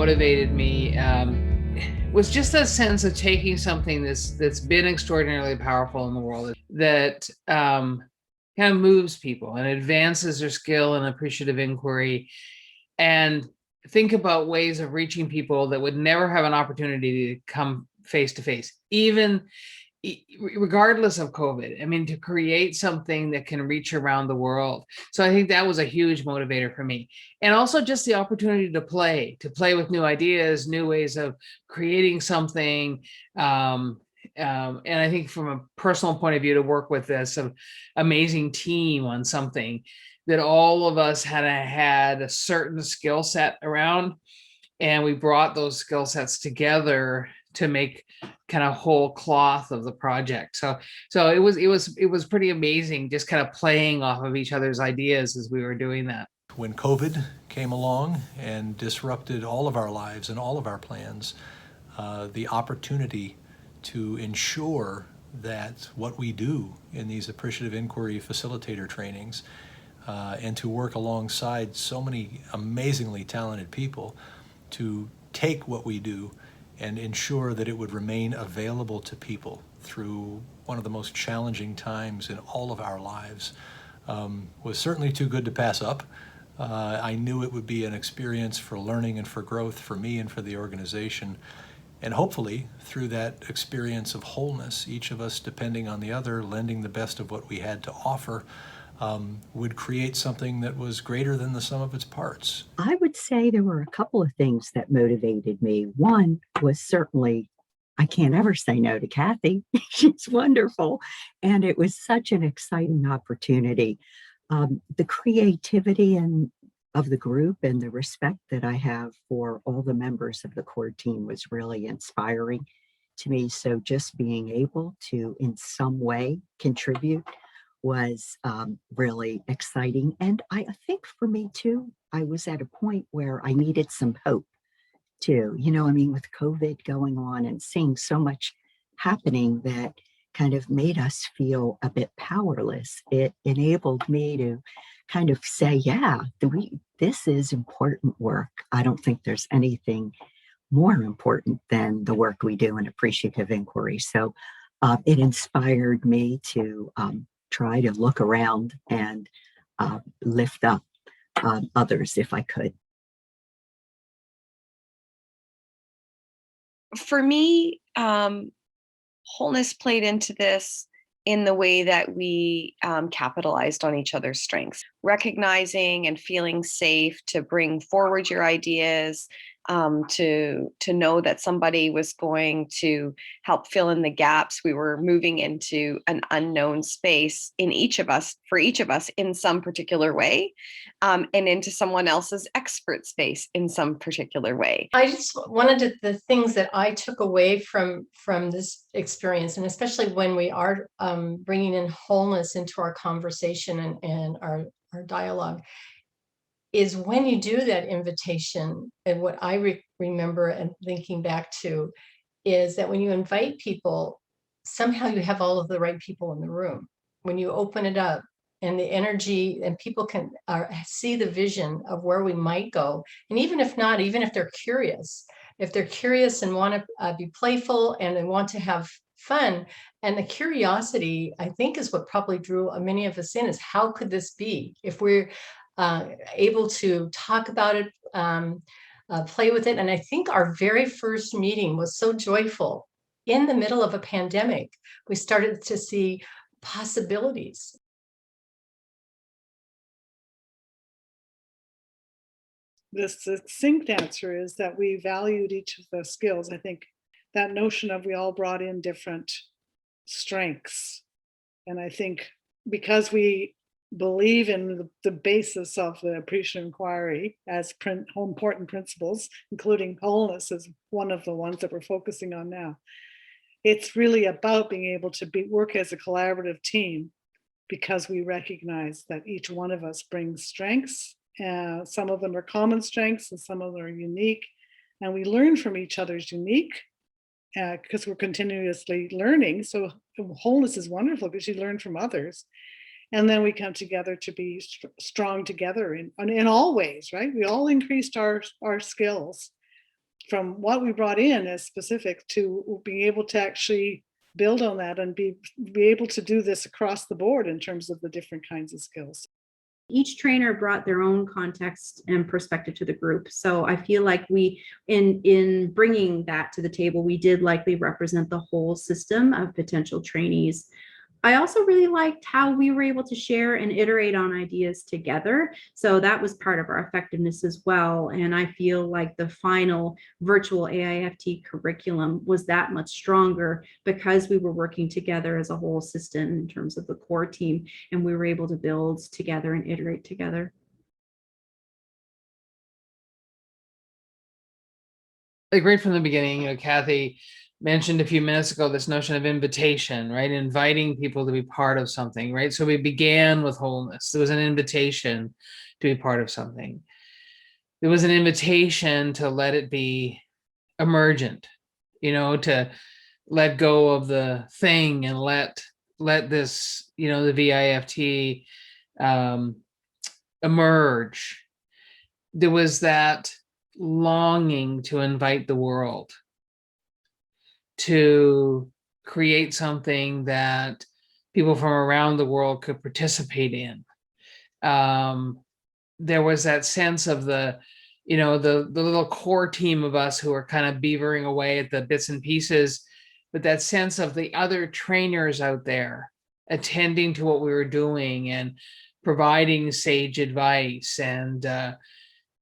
motivated me was just a sense of taking something that's been extraordinarily powerful in the world that kind of moves people and advances their skill and appreciative inquiry, and think about ways of reaching people that would never have an opportunity to come face to face, even regardless of COVID. I mean, to create something that can reach around the world. So I think that was a huge motivator for me. And also just the opportunity to play with new ideas, new ways of creating something. And I think from a personal point of view, to work with this amazing team on something that all of us had a certain skill set around, and we brought those skill sets together to make kind of whole cloth of the project. So it was pretty amazing, just kind of playing off of each other's ideas as we were doing that. When COVID came along and disrupted all of our lives and all of our plans, the opportunity to ensure that what we do in these appreciative inquiry facilitator trainings, and to work alongside so many amazingly talented people to take what we do and ensure that it would remain available to people through one of the most challenging times in all of our lives, was certainly too good to pass up. I knew it would be an experience for learning and for growth for me and for the organization. And hopefully, through that experience of wholeness, each of us, depending on the other, lending the best of what we had to offer, would create something that was greater than the sum of its parts. I would say there were a couple of things that motivated me. One was certainly, I can't ever say no to Kathy. She's wonderful. And it was such an exciting opportunity. The creativity of the group and the respect that I have for all the members of the core team was really inspiring to me. So just being able to, in some way, contribute was really exciting. And I think for me too, I was at a point where I needed some hope too. I mean, with COVID going on and seeing so much happening that kind of made us feel a bit powerless, it enabled me to kind of say, yeah, this is important work. I don't think there's anything more important than the work we do in appreciative inquiry. So it inspired me to try to look around and lift up others if I could. For me, wholeness played into this in the way that we capitalized on each other's strengths, recognizing and feeling safe to bring forward your ideas, to know that somebody was going to help fill in the gaps. We were moving into an unknown space for each of us in some particular way, and into someone else's expert space in some particular way. One of the things that I took away from this experience, and especially when we are bringing in wholeness into our conversation and our dialogue, is when you do that invitation. And what I remember and thinking back to is that when you invite people, somehow you have all of the right people in the room. When you open it up and the energy, and people can see the vision of where we might go. And even if not, even if they're curious and want to be playful and they want to have fun, and the curiosity, I think, is what probably drew many of us in, is how could this be? If we're able to talk about it, play with it. And I think our very first meeting was so joyful. In the middle of a pandemic, we started to see possibilities. The succinct answer is that we valued each of the skills. I think that notion of we all brought in different strengths. And I think because we believe in the basis of the appreciative inquiry as important principles, including wholeness is one of the ones that we're focusing on now. It's really about being able to work as a collaborative team, because we recognize that each one of us brings strengths. Some of them are common strengths and some of them are unique. And we learn from each other's unique because we're continuously learning. So wholeness is wonderful because you learn from others. And then we come together to be strong together in all ways, right? We all increased our skills from what we brought in as specific to being able to actually build on that and be able to do this across the board in terms of the different kinds of skills. Each trainer brought their own context and perspective to the group. So I feel like we, in bringing that to the table, we did likely represent the whole system of potential trainees. I also really liked how we were able to share and iterate on ideas together. So that was part of our effectiveness as well. And I feel like the final virtual AIFT curriculum was that much stronger because we were working together as a whole system in terms of the core team, and we were able to build together and iterate together. Like right from the beginning, Kathy mentioned a few minutes ago this notion of invitation, right? Inviting people to be part of something, right? So we began with wholeness. There was an invitation to be part of something. There was an invitation to let it be emergent, to let go of the thing and let this, the vAIFT emerge. There was that longing to invite the world to create something that people from around the world could participate in. There was that sense of the little core team of us who are kind of beavering away at the bits and pieces, but that sense of the other trainers out there attending to what we were doing and providing sage advice,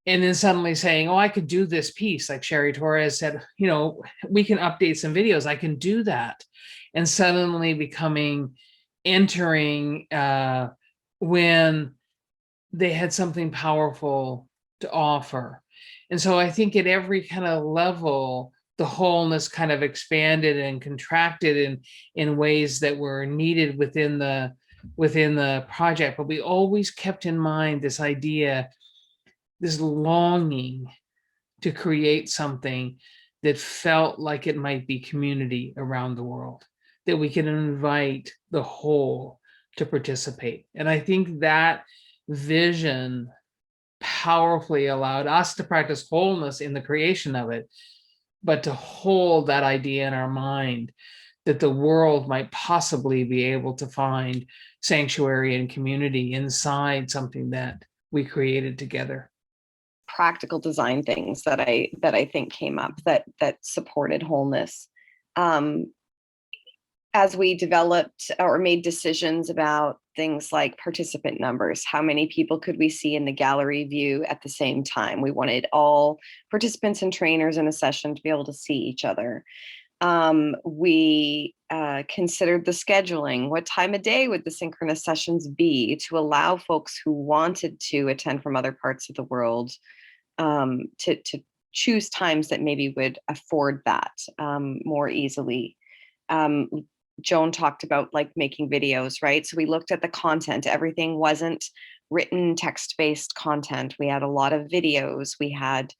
and then suddenly saying, oh, I could do this piece. Like Sherry Torres said, we can update some videos. I can do that. And suddenly entering when they had something powerful to offer. And so I think at every kind of level, the wholeness kind of expanded and contracted in ways that were needed within the project. But we always kept in mind this idea, this longing to create something that felt like it might be community around the world, that we can invite the whole to participate. And I think that vision powerfully allowed us to practice wholeness in the creation of it, but to hold that idea in our mind that the world might possibly be able to find sanctuary and community inside something that we created together. Practical design things that I think came up that supported wholeness. As we developed or made decisions about things like participant numbers, how many people could we see in the gallery view at the same time? We wanted all participants and trainers in a session to be able to see each other. We considered the scheduling. What time of day would the synchronous sessions be to allow folks who wanted to attend from other parts of the world to choose times that maybe would afford that more easily. Joan talked about like making videos, right? So we looked at the content. Everything wasn't written text-based content. We had a lot of videos. We had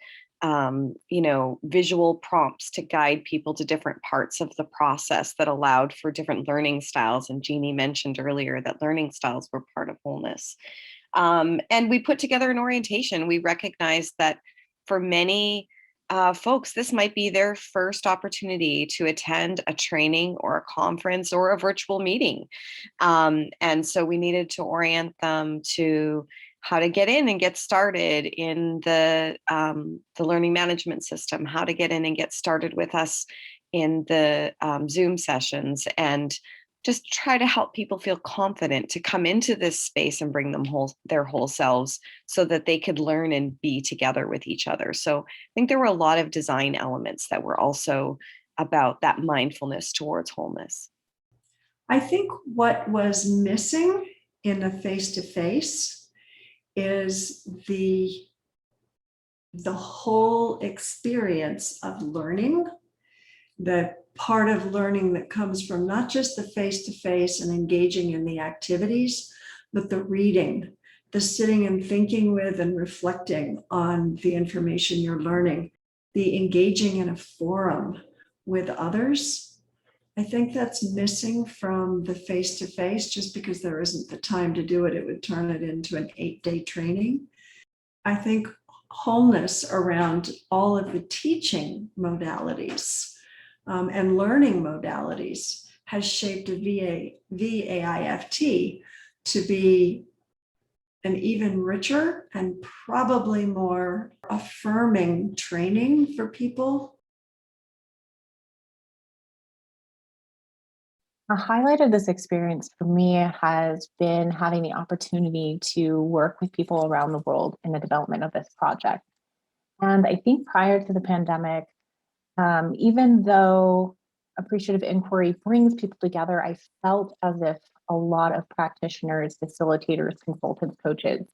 visual prompts to guide people to different parts of the process that allowed for different learning styles. And Jeannie mentioned earlier that learning styles were part of wholeness. And we put together an orientation. We recognized that for many folks, this might be their first opportunity to attend a training or a conference or a virtual meeting. And so we needed to orient them to how to get in and get started in the learning management system, how to get in and get started with us in the Zoom sessions, and just try to help people feel confident to come into this space and bring them their whole selves so that they could learn and be together with each other. So I think there were a lot of design elements that were also about that mindfulness towards wholeness. I think what was missing in the face-to-face is the whole experience of learning, the part of learning that comes from not just the face-to-face and engaging in the activities, but the reading, the sitting and thinking with and reflecting on the information you're learning, the engaging in a forum with others. I think that's missing from the face-to-face. Just because there isn't the time to do it, it would turn it into an 8-day training. I think wholeness around all of the teaching modalities and learning modalities has shaped a vAIFT to be an even richer and probably more affirming training for people. A highlight of this experience for me has been having the opportunity to work with people around the world in the development of this project. And I think prior to the pandemic, even though appreciative inquiry brings people together, I felt as if a lot of practitioners, facilitators, consultants, coaches,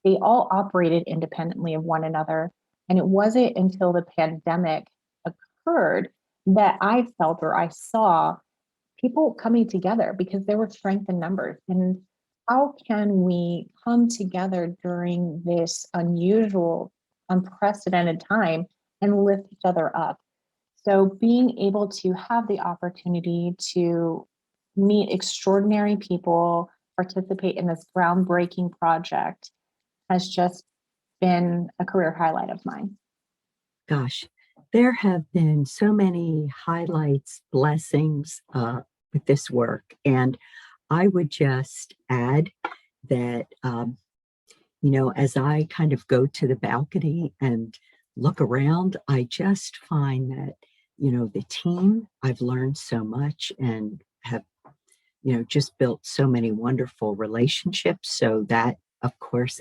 they all operated independently of one another. And it wasn't until the pandemic occurred that I felt or I saw people coming together because there were strength in numbers. And how can we come together during this unusual, unprecedented time and lift each other up? So being able to have the opportunity to meet extraordinary people, participate in this groundbreaking project has just been a career highlight of mine. Gosh, there have been so many highlights, blessings with this work. And I would just add that, as I kind of go to the balcony and look around, I just find that, the team, I've learned so much and have, just built so many wonderful relationships. So that, of course,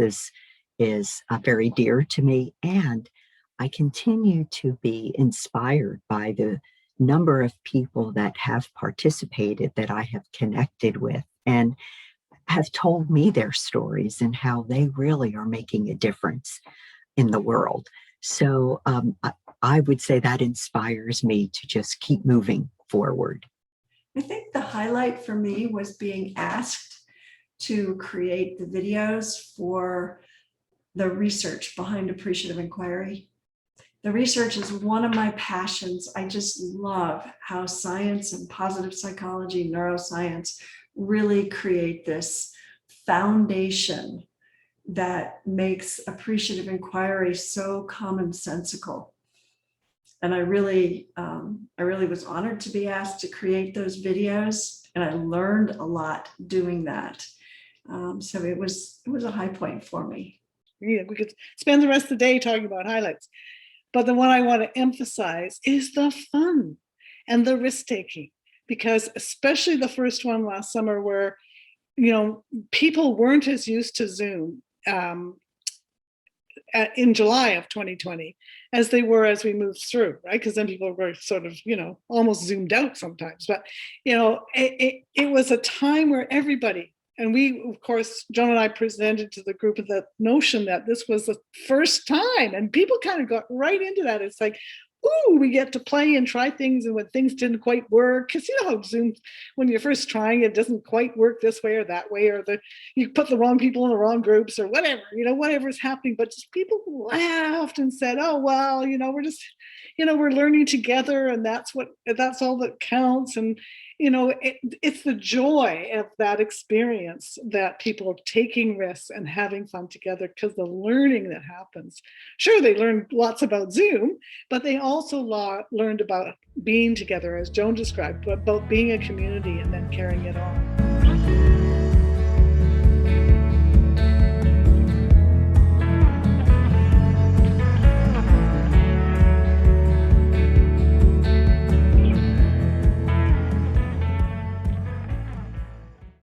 is very dear to me. And I continue to be inspired by the number of people that have participated, that I have connected with, and have told me their stories and how they really are making a difference in the world. So I would say that inspires me to just keep moving forward. I think the highlight for me was being asked to create the videos for the research behind appreciative inquiry. The research is one of my passions. I just love how science and positive psychology, neuroscience really create this foundation that makes appreciative inquiry so commonsensical. And I really was honored to be asked to create those videos, and I learned a lot doing that. So it was a high point for me. Yeah, we could spend the rest of the day talking about highlights. But the one I want to emphasize is the fun and the risk-taking, because especially the first one last summer where, people weren't as used to Zoom in July of 2020 as they were as we moved through, right? Because then people were sort of, almost zoomed out sometimes. But, it was a time where everybody, and we, of course, Joan and I presented to the group of the notion that this was the first time, and people kind of got right into that. It's like, ooh, we get to play and try things, and when things didn't quite work, because you know how Zoom, when you're first trying it, doesn't quite work this way or that way, or you put the wrong people in the wrong groups or whatever, whatever's happening. But just people laughed and said, oh, well, we're just, we're learning together, and that's all that counts. And it's the joy of that experience that people are taking risks and having fun together, because the learning that happens. Sure, they learned lots about Zoom, but they also learned about being together, as Joan described, about being a community and then carrying it on.